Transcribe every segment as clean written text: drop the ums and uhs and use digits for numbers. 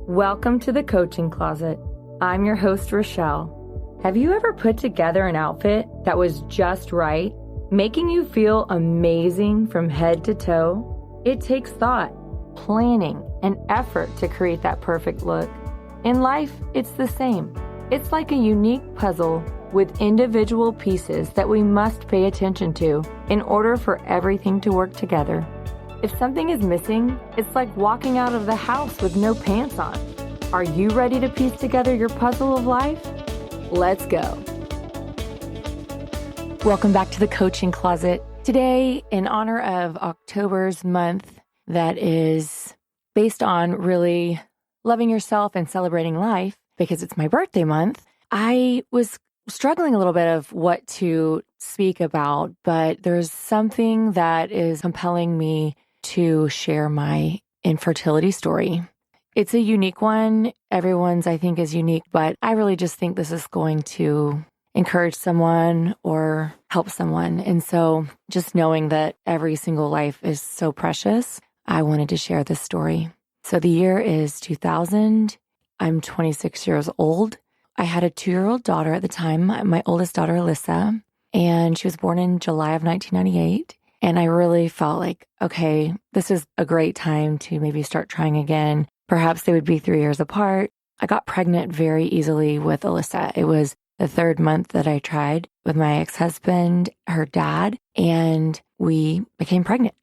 Welcome to the Coaching Closet. I'm your host, Richele. Have you ever put together an outfit that was just right, making you feel amazing from head to toe? It takes thought, planning, and effort to create that perfect look. In life, it's the same. It's like a unique puzzle with individual pieces that we must pay attention to in order for everything to work together. If something is missing, it's like walking out of the house with no pants on. Are you ready to piece together your puzzle of life? Let's go. Welcome back to the Coaching Closet. Today, in honor of October's month that is based on really loving yourself and celebrating life, because it's my birthday month, I was struggling a little bit of what to speak about, but there's something that is compelling me to share my infertility story. It's a unique one. Everyone's, I think, is unique, but I really just think this is going to encourage someone or help someone. And so just knowing that every single life is so precious, I wanted to share this story. So the year is 2000. I'm 26 years old. I had a 2-year-old daughter at the time, my oldest daughter, Alyssa, and she was born in July of 1998. And I really felt like, okay, this is a great time to maybe start trying again. Perhaps they would be 3 years apart. I got pregnant very easily with Alyssa. It was the 3rd month that I tried with my ex-husband, her dad, and we became pregnant.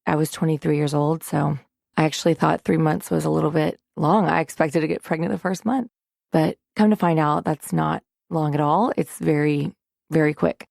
I was 23 years old, so I actually thought 3 months was a little bit long. I expected to get pregnant the first month, but come to find out that's not long at all. It's very, very quick.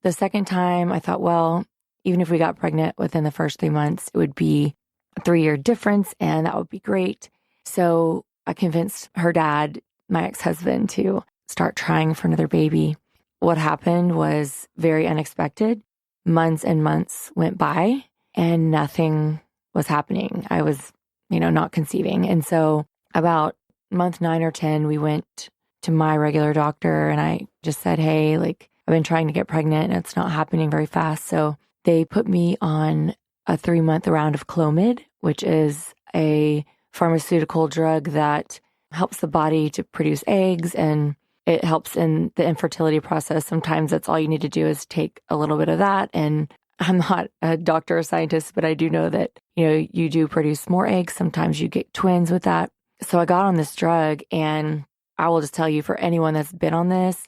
The second time I thought, well, even if we got pregnant within the first 3 months, it would be a 3-year difference, and that would be great. So I convinced her dad, my ex-husband, to start trying for another baby. What happened was very unexpected. Months and months went by, and nothing was happening. I was, not conceiving. And so about month 9 or 10, we went to my regular doctor, and I just said, hey, I've been trying to get pregnant, and it's not happening very fast. So they put me on a 3-month round of Clomid, which is a pharmaceutical drug that helps the body to produce eggs, and it helps in the infertility process. Sometimes that's all you need to do is take a little bit of that. And I'm not a doctor or scientist, but I do know that, you do produce more eggs. Sometimes you get twins with that. So I got on this drug, and I will just tell you, for anyone that's been on this,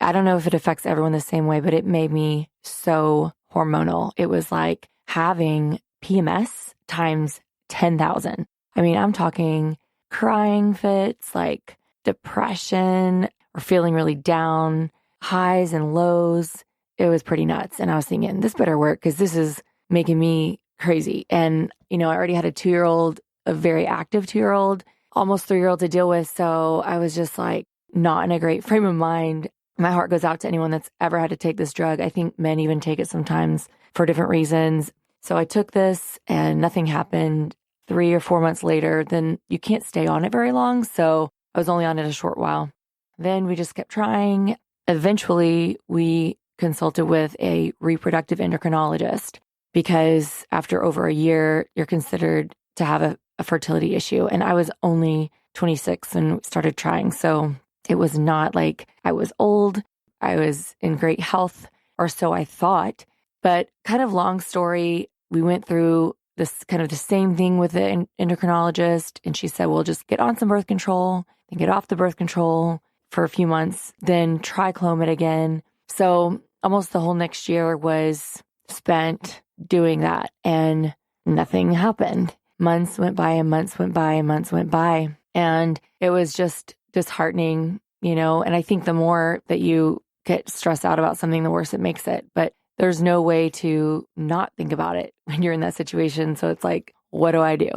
I don't know if it affects everyone the same way, but it made me so hormonal. It was like having PMS times 10,000. I mean, I'm talking crying fits, like depression or feeling really down, highs and lows. It was pretty nuts. And I was thinking, this better work because this is making me crazy. And, I already had a 2-year-old, a very active 2-year-old, almost 3-year-old to deal with. So I was just not in a great frame of mind. My heart goes out to anyone that's ever had to take this drug. I think men even take it sometimes for different reasons. So I took this and nothing happened. 3 or 4 months later, then you can't stay on it very long. So I was only on it a short while. Then we just kept trying. Eventually, we consulted with a reproductive endocrinologist because after over a year, you're considered to have a fertility issue. And I was only 26 when we started trying. So it was not like I was old. I was in great health, or so I thought. But kind of long story, we went through this kind of the same thing with the endocrinologist. And she said, well, just get on some birth control, then get off the birth control for a few months, then try Clomid again. So almost the whole next year was spent doing that, and nothing happened. Months went by and months went by and months went by. And it was just disheartening, and I think the more that you get stressed out about something, the worse it makes it. But there's no way to not think about it when you're in that situation. So it's like, what do I do?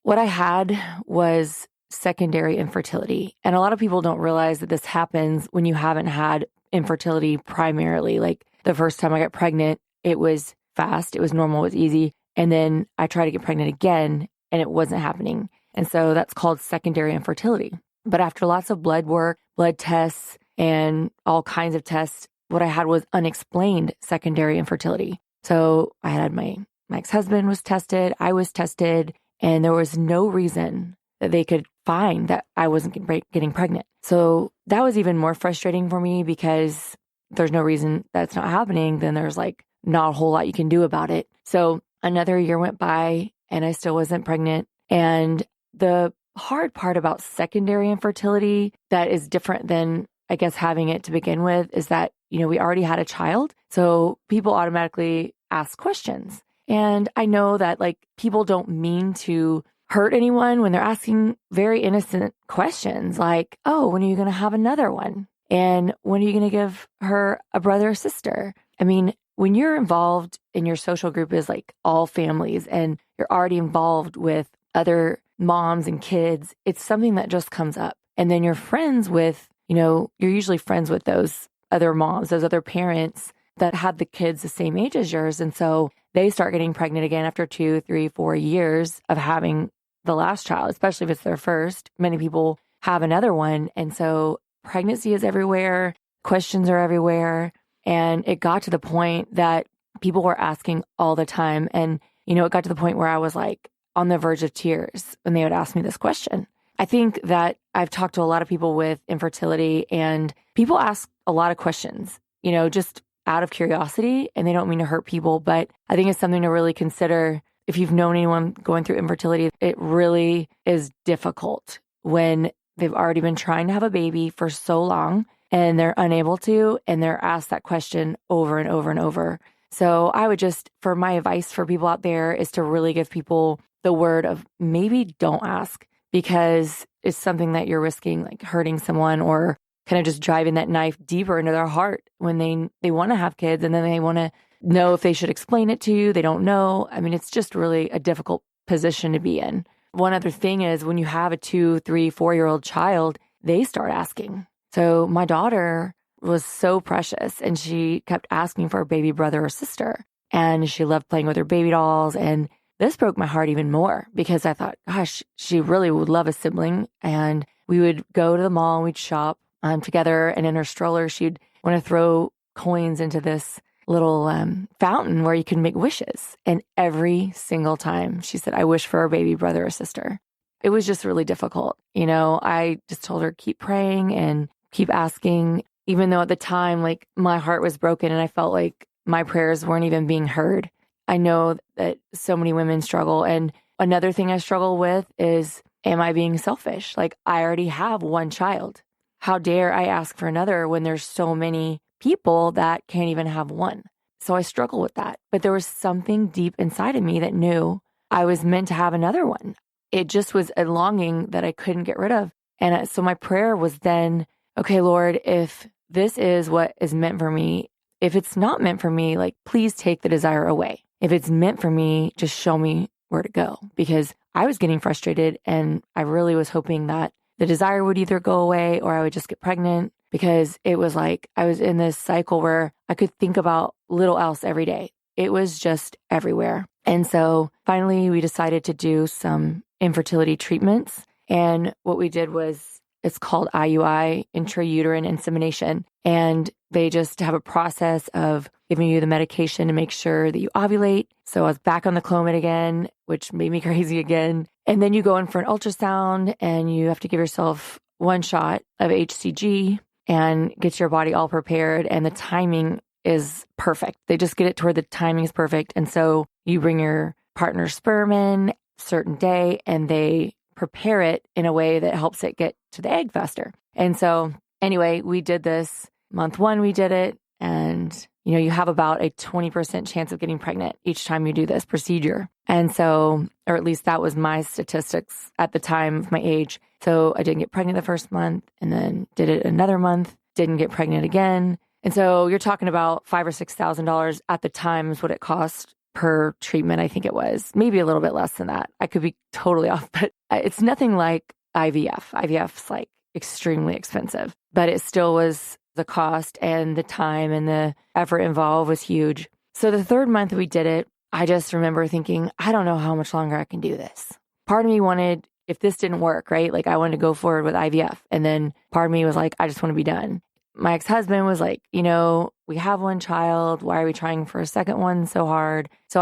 What I had was secondary infertility. And a lot of people don't realize that this happens when you haven't had infertility primarily. Like the first time I got pregnant, it was fast, it was normal, it was easy. And then I tried to get pregnant again and it wasn't happening. And so that's called secondary infertility. But after lots of blood work, blood tests, and all kinds of tests, what I had was unexplained secondary infertility. So I had my ex-husband was tested, I was tested, and there was no reason that they could find that I wasn't getting pregnant. So that was even more frustrating for me because there's no reason that's not happening. Then there's like not a whole lot you can do about it. So another year went by and I still wasn't pregnant. And the hard part about secondary infertility that is different than, I guess, having it to begin with is that, we already had a child. So people automatically ask questions. And I know that like people don't mean to hurt anyone when they're asking very innocent questions like, oh, when are you going to have another one? And when are you going to give her a brother or sister? I mean, when you're involved in your social group is like all families and you're already involved with other moms and kids, it's something that just comes up. And then you're friends with, you're usually friends with those other moms, those other parents that have the kids the same age as yours. And so they start getting pregnant again after 2, 3, 4 years of having the last child, especially if it's their first. Many people have another one. And so pregnancy is everywhere. Questions are everywhere. And it got to the point that people were asking all the time. And, it got to the point where I was like on the verge of tears when they would ask me this question. I think that I've talked to a lot of people with infertility and people ask a lot of questions, just out of curiosity, and they don't mean to hurt people. But I think it's something to really consider. If you've known anyone going through infertility, it really is difficult when they've already been trying to have a baby for so long and they're unable to, and they're asked that question over and over and over. So I would for my advice for people out there is to really give people the word of maybe don't ask, because it's something that you're risking, like hurting someone or kind of just driving that knife deeper into their heart when they want to have kids and then they want to know if they should explain it to you. They don't know. I mean, it's just really a difficult position to be in. One other thing is when you have a 2, 3, 4-year-old child, they start asking. So my daughter was so precious and she kept asking for a baby brother or sister. And she loved playing with her baby dolls. And this broke my heart even more because I thought, gosh, she really would love a sibling. And we would go to the mall and we'd shop together. And in her stroller, she'd want to throw coins into this little fountain where you can make wishes. And every single time she said, I wish for a baby brother or sister. It was just really difficult. I just told her, keep praying and keep asking, even though at the time, like my heart was broken and I felt like my prayers weren't even being heard. I know that so many women struggle. And another thing I struggle with is, am I being selfish? Like I already have one child. How dare I ask for another when there's so many people that can't even have one? So I struggle with that. But there was something deep inside of me that knew I was meant to have another one. It just was a longing that I couldn't get rid of. And so my prayer was then, okay, Lord, if this is what is meant for me, if it's not meant for me, like, please take the desire away. If it's meant for me, just show me where to go, because I was getting frustrated and I really was hoping that the desire would either go away or I would just get pregnant, because it was like I was in this cycle where I could think about little else every day. It was just everywhere. And so finally we decided to do some infertility treatments. And what we did was, it's called IUI, intrauterine insemination. And they just have a process of giving you the medication to make sure that you ovulate. So I was back on the Clomid again, which made me crazy again. And then you go in for an ultrasound and you have to give yourself one shot of HCG and get your body all prepared. And the timing is perfect. They just get it to where the timing is perfect. And so you bring your partner's sperm in a certain day and they prepare it in a way that helps it get to the egg faster. And so anyway, we did this. Month 1, we did it. And, you have about a 20% chance of getting pregnant each time you do this procedure. And so, or at least that was my statistics at the time of my age. So I didn't get pregnant the first month and then did it another month, didn't get pregnant again. And so you're talking about $5,000 or $6,000 at the time is what it cost per treatment. I think it was maybe a little bit less than that. I could be totally off, but it's nothing like IVF. IVF's like extremely expensive, but it still was the cost and the time and the effort involved was huge. So the 3rd month we did it, I just remember thinking, I don't know how much longer I can do this. Part of me wanted, if this didn't work, right? Like I wanted to go forward with IVF. And then part of me was like, I just want to be done. My ex-husband was like, we have one child. Why are we trying for a second one so hard? So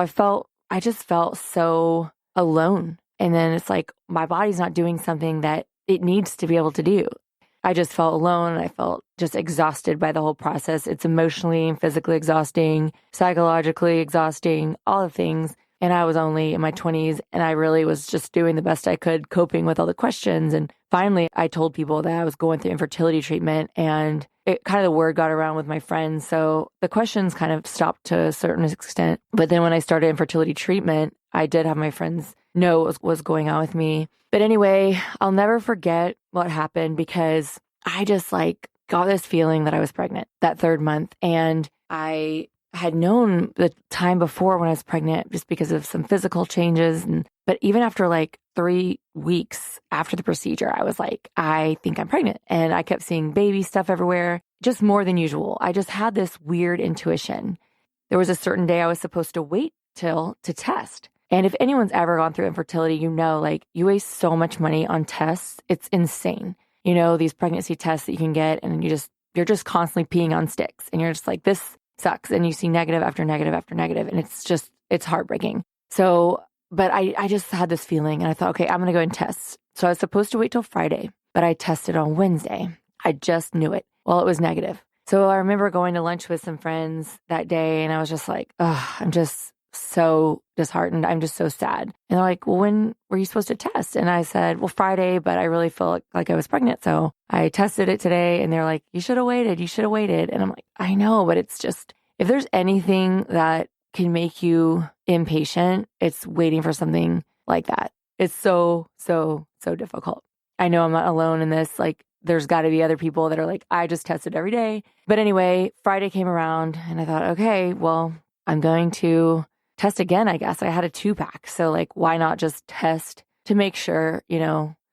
I just felt so alone And then it's like my body's not doing something that it needs to be able to do. I just felt alone. I felt just exhausted by the whole process. It's emotionally and physically exhausting, psychologically exhausting, all the things. And I was only in my 20s, and I really was just doing the best I could, coping with all the questions. And finally, I told people that I was going through infertility treatment, and it kind of the word got around with my friends. So the questions kind of stopped to a certain extent. But then when I started infertility treatment, I did have my friends know what was going on with me. But anyway, I'll never forget what happened because I just got this feeling that I was pregnant that third month. And I had known the time before when I was pregnant just because of some physical changes. But even after 3 weeks after the procedure, I was like, I think I'm pregnant. And I kept seeing baby stuff everywhere, just more than usual. I just had this weird intuition. There was a certain day I was supposed to wait till to test. And if anyone's ever gone through infertility, you waste so much money on tests. It's insane. These pregnancy tests that you can get, and you're just constantly peeing on sticks, and you're just like, this sucks. And you see negative after negative after negative, and it's heartbreaking. So, but I just had this feeling, and I thought, okay, I'm going to go and test. So I was supposed to wait till Friday, but I tested on Wednesday. I just knew it. Well, it was negative. So I remember going to lunch with some friends that day, and I was just like, I'm just so disheartened. I'm just so sad. And they're like, well, when were you supposed to test? And I said, well, Friday, but I really felt like I was pregnant. So I tested it today, and they're like, you should have waited. You should have waited. And I'm like, I know, but it's just, if there's anything that can make you impatient, it's waiting for something like that. It's so, so, so difficult. I know I'm not alone in this. There's got to be other people that are like, I just tested every day. But anyway, Friday came around, and I thought, okay, well, I'm going to test again, I guess. I had a 2-pack. So why not just test to make sure,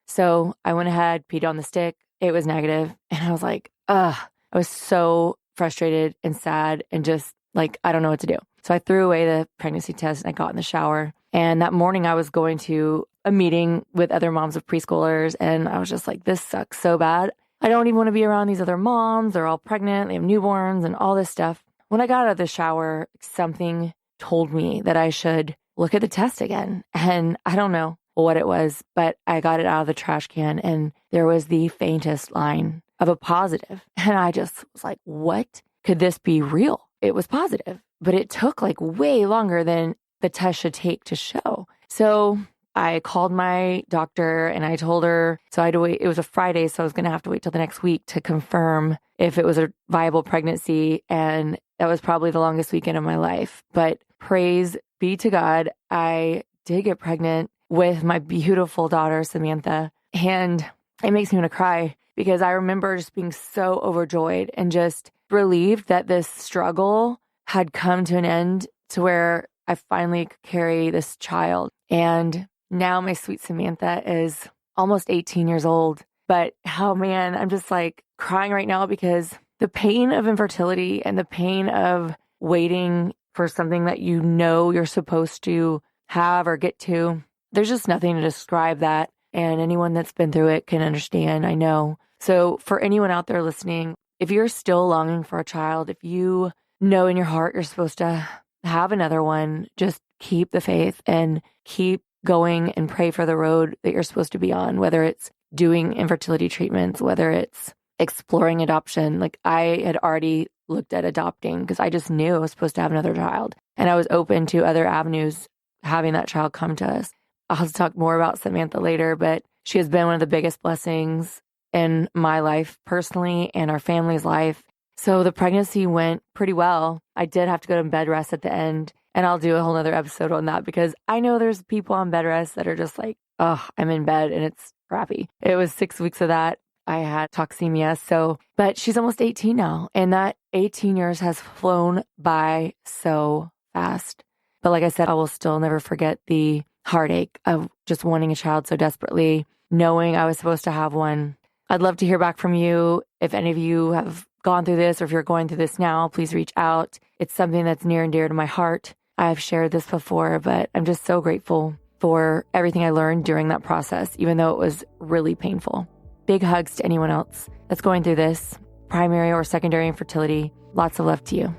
So I went ahead, peed on the stick. It was negative. And I was like, I was so frustrated and sad and just I don't know what to do. So I threw away the pregnancy test, and I got in the shower. And that morning I was going to a meeting with other moms of preschoolers. And I was just like, this sucks so bad. I don't even want to be around these other moms. They're all pregnant. They have newborns and all this stuff. When I got out of the shower, something told me that I should look at the test again. And I don't know what it was, but I got it out of the trash can, and there was the faintest line of a positive. And I just was like, what? Could this be real? It was positive, but it took way longer than the test should take to show. So I called my doctor, and I told her, so I had to wait. It was a Friday, so I was going to have to wait till the next week to confirm if it was a viable pregnancy. And that was probably the longest weekend of my life. But praise be to God, I did get pregnant with my beautiful daughter, Samantha. And it makes me want to cry because I remember just being so overjoyed and just relieved that this struggle had come to an end to where I finally could carry this child. And now my sweet Samantha is almost 18 years old. But oh man, I'm just crying right now because the pain of infertility and the pain of waiting for something that you're supposed to have or get to, there's just nothing to describe that. And anyone that's been through it can understand, I know. So for anyone out there listening, if you're still longing for a child, if you know in your heart you're supposed to have another one, just keep the faith and keep going and pray for the road that you're supposed to be on, whether it's doing infertility treatments, whether it's exploring adoption. I had already looked at adopting because I just knew I was supposed to have another child, and I was open to other avenues having that child come to us. I'll talk more about Samantha later, but she has been one of the biggest blessings in my life personally and our family's life. So the pregnancy went pretty well. I did have to go to bed rest at the end, and I'll do a whole nother episode on that because I know there's people on bed rest that are just like, oh, I'm in bed and it's crappy. It was 6 weeks of that. I had toxemia. But she's almost 18 now, and that 18 years has flown by so fast. But like I said, I will still never forget the heartache of just wanting a child so desperately, knowing I was supposed to have one. I'd love to hear back from you. If any of you have gone through this, or if you're going through this now, please reach out. It's something that's near and dear to my heart. I've shared this before, but I'm just so grateful for everything I learned during that process, even though it was really painful. Big hugs to anyone else that's going through this, primary or secondary infertility. Lots of love to you.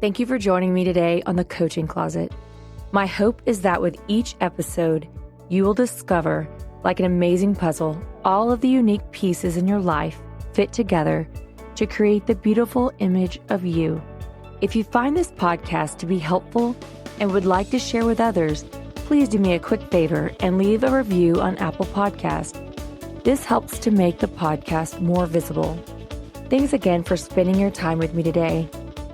Thank you for joining me today on the Coaching Closet. My hope is that with each episode, you will discover, like an amazing puzzle, all of the unique pieces in your life fit together to create the beautiful image of you. If you find this podcast to be helpful and would like to share with others, please do me a quick favor and leave a review on Apple Podcasts. This helps to make the podcast more visible. Thanks again for spending your time with me today.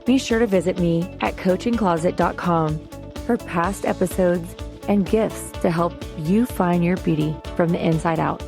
Be sure to visit me at coachingcloset.com for past episodes and gifts to help you find your beauty from the inside out.